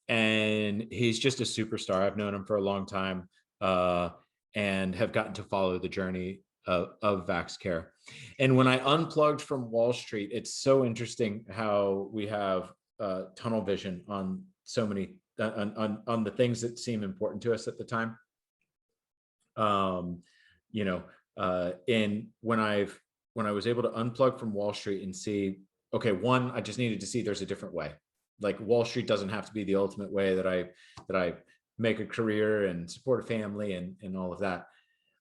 B: And he's just a superstar. I've known him for a long time and have gotten to follow the journey of VaxCare. And when I unplugged from Wall Street, it's so interesting how we have tunnel vision on so many, on the things that seem important to us at the time. And when I was able to unplug from Wall Street and see, okay, one, I just needed to see there's a different way. Like Wall Street doesn't have to be the ultimate way that I make a career and support a family and all of that.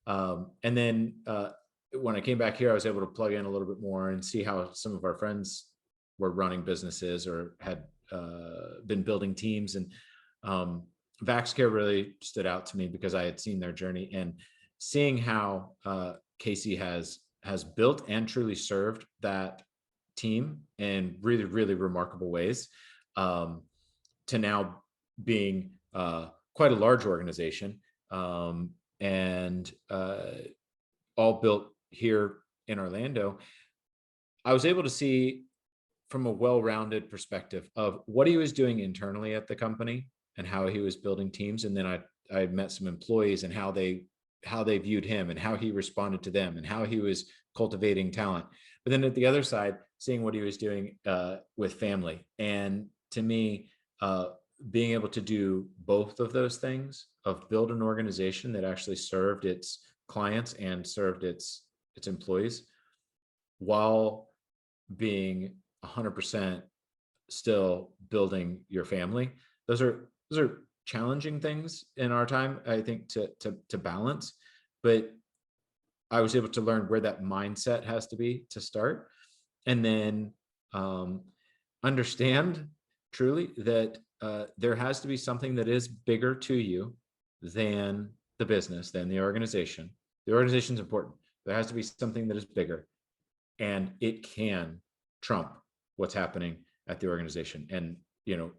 B: And then when I came back here, I was able to plug in a little bit more and see how some of our friends were running businesses or had been building teams. And VaxCare really stood out to me because I had seen their journey and seeing how Casey has built and truly served that team in really, really remarkable ways, to now being quite a large organization, and all built here in Orlando. I was able to see from a well-rounded perspective of what he was doing internally at the company and how he was building teams. And then I met some employees and how they viewed him and how he responded to them and how he was cultivating talent. But then at the other side, seeing what he was doing with family. And to me, being able to do both of those things, of build an organization that actually served its clients and served its employees, while being 100% still building your family. Those are challenging things in our time, I think, to balance. But I was able to learn where that mindset has to be to start, and then understand truly that there has to be something that is bigger to you than the business, than the organization. The organization is important. There has to be something that is bigger, and it can trump what's happening at the organization. And, you know,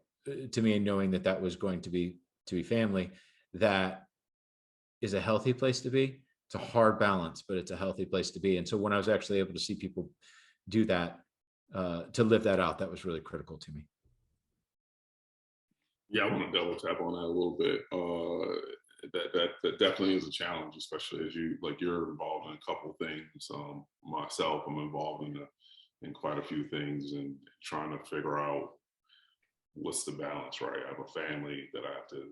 B: to me, knowing that that was going to be family, that is a healthy place to be. It's a hard balance, but it's a healthy place to be. And so when I was actually able to see people do that, to live that out, that was really critical to me.
A: Yeah, I want to double tap on that a little bit. That definitely is a challenge, especially as you're involved in a couple of things. Myself, I'm involved in quite a few things and trying to figure out what's the balance, right? I have a family that I have to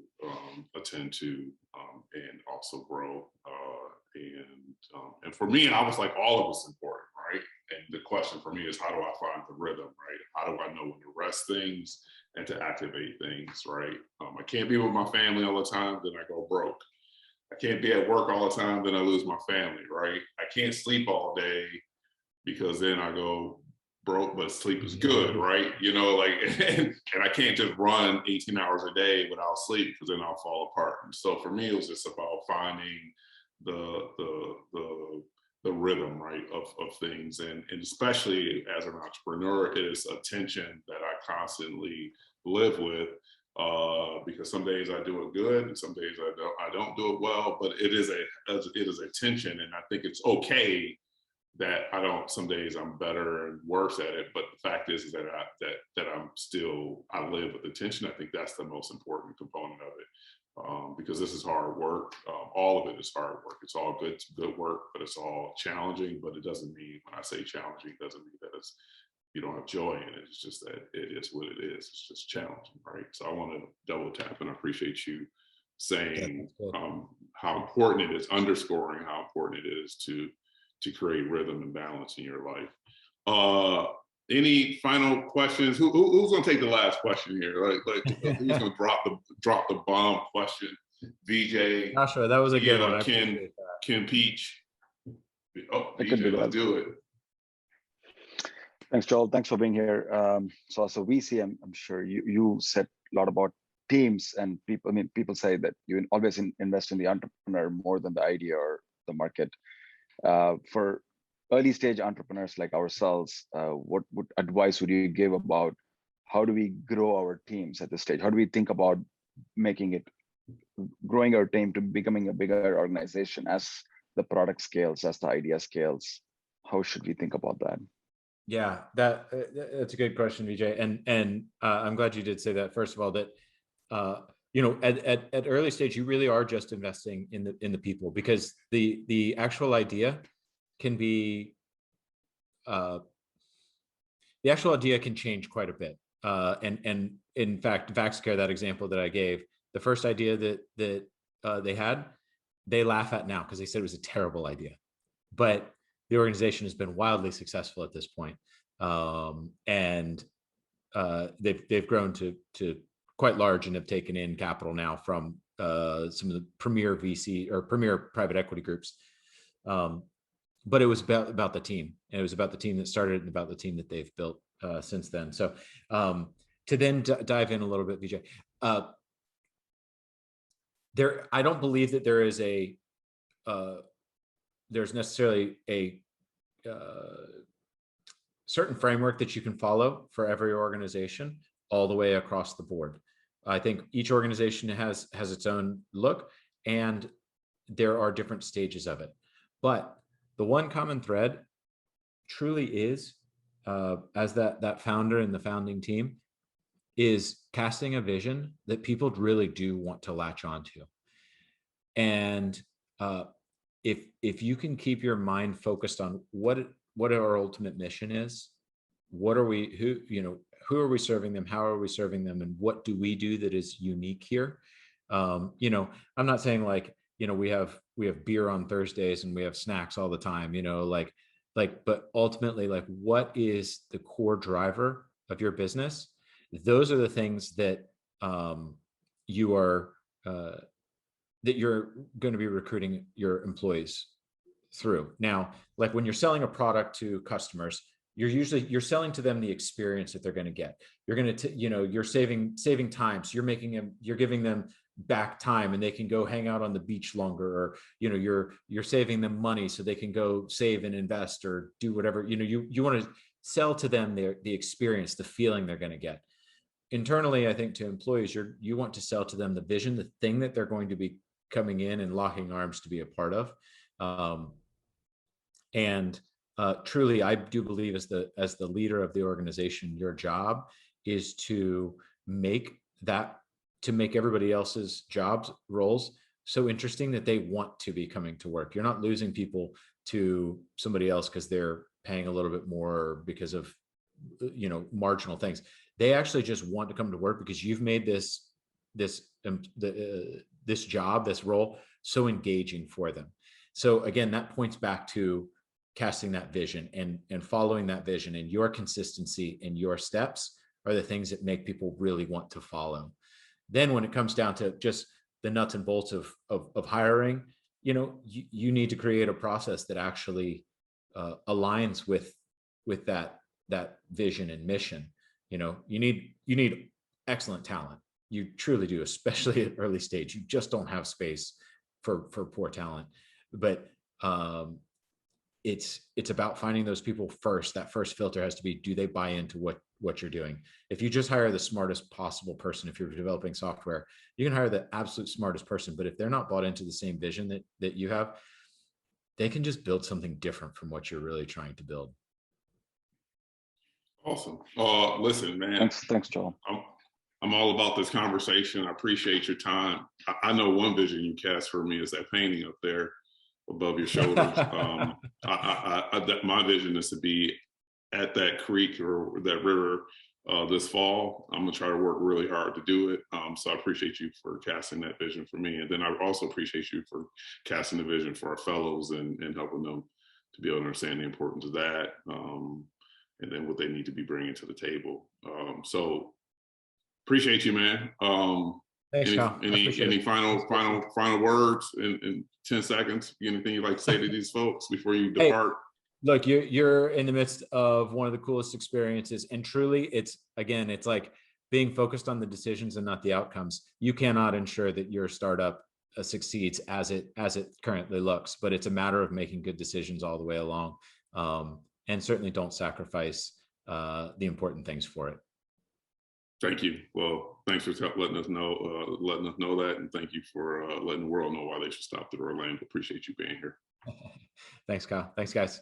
A: attend to and also grow. And for me, I was like, all of it's important, right? And the question for me is, how do I find the rhythm, right? How do I know when to rest things and to activate things, right? I can't be with my family all the time, then I go broke. I can't be at work all the time, then I lose my family, right? I can't sleep all day because then I go broke, but sleep is good, right? You know, like, and I can't just run 18 hours a day without sleep because then I'll fall apart. And so for me, it was just about finding the rhythm, right, of things. And especially as an entrepreneur, it is a tension that I constantly live with, because some days I do it good and some days I don't do it well, but it is a tension. And I think it's okay that some days I'm better and worse at it, but the fact is that I live with the tension. I think that's the most important component of it, because this is hard work. All of it is hard work. It's all good work, but it's all challenging. But it doesn't mean, when I say challenging, it doesn't mean that you don't have joy in it. It's just that it is what it is. It's just challenging, right? So I want to double tap, and I appreciate you saying how important it is, underscoring how important it is to create rhythm and balance in your life. Any final questions? Who's gonna take the last question here? Like who's gonna drop the bomb question? VJ,
B: Joshua, that was a good one.
A: Ken Peach. Oh,
F: I could
A: VJ, let's do it.
F: Thanks, Joel. Thanks for being here. So as a VC, I'm sure you said a lot about teams and people. I mean, people say that you always invest in the entrepreneur more than the idea or the market. For early stage entrepreneurs like ourselves, what advice would you give about how do we grow our teams at this stage? How do we think about growing our team to becoming a bigger organization as the product scales, as the idea scales? How should we think about that?
B: Yeah, that's a good question, Vijay. And I'm glad you did say that. First of all, that you know, at early stage, you really are just investing in the people, because the actual idea can be the actual idea can change quite a bit. And in fact, VaxCare, that example that I gave, the first idea that they had, they laugh at now because they said it was a terrible idea, but the organization has been wildly successful at this point. And they've grown to quite large and have taken in capital now from some of the premier VC or premier private equity groups. But it was about the team, and it was about the team that started and about the team that they've built since then. So to then dive in a little bit, Vijay, I don't believe that there is there's necessarily a certain framework that you can follow for every organization all the way across the board. I think each organization has its own look, and there are different stages of it. But the one common thread truly is, as that founder and the founding team, is casting a vision that people really do want to latch onto. And if you can keep your mind focused on what our ultimate mission is, who are we serving them, how are we serving them, and what do we do that is unique here? I'm not saying like, we have beer on Thursdays and we have snacks all the time, but ultimately, like, what is the core driver of your business? Those are the things that you're going to be recruiting your employees through. Now, like when you're selling a product to customers, you're selling to them the experience that they're going to get. You're going to, you're saving time. So you're giving them back time, and they can go hang out on the beach longer, or, you're saving them money so they can go save and invest or do whatever, you want to sell to them the experience, the feeling they're going to get. Internally, I think to employees, you want to sell to them the vision, the thing that they're going to be coming in and locking arms to be a part of. Truly, I do believe as the leader of the organization, your job is to make everybody else's jobs, roles, so interesting that they want to be coming to work. You're not losing people to somebody else because they're paying a little bit more because of, marginal things. They actually just want to come to work because you've made this job, this role, so engaging for them. So again, that points back to casting that vision and following that vision, and your consistency and your steps are the things that make people really want to follow. Then when it comes down to just the nuts and bolts of hiring, you need to create a process that actually aligns with that vision and mission. You need excellent talent. You truly do, especially at early stage. You just don't have space for poor talent. But it's about finding those people first. That first filter has to be, do they buy into what you're doing? If you just hire the smartest possible person, if you're developing software, you can hire the absolute smartest person. But if they're not bought into the same vision that you have, they can just build something different from what you're really trying to build.
A: Awesome. Listen, man.
F: Thanks, Joel.
A: I'm all about this conversation. I appreciate your time. I know one vision you cast for me is that painting up there above your shoulders. My vision is to be at that creek or that river this fall. I'm gonna try to work really hard to do it. So I appreciate you for casting that vision for me. And then I also appreciate you for casting the vision for our fellows and helping them to be able to understand the importance of that. And then what they need to be bringing to the table. So appreciate you, man.
B: Thanks,
A: any final words in 10 seconds? Anything you'd like to say to these folks before you depart?
B: Hey, look, you're in the midst of one of the coolest experiences, and truly, it's like being focused on the decisions and not the outcomes. You cannot ensure that your startup succeeds as it currently looks, but it's a matter of making good decisions all the way along. And certainly don't sacrifice the important things for it.
A: Thank you. Well, thanks for letting us know that, and thank you for letting the world know why they should stop through Orlando. Appreciate you being here.
B: Thanks, Kyle. Thanks, guys.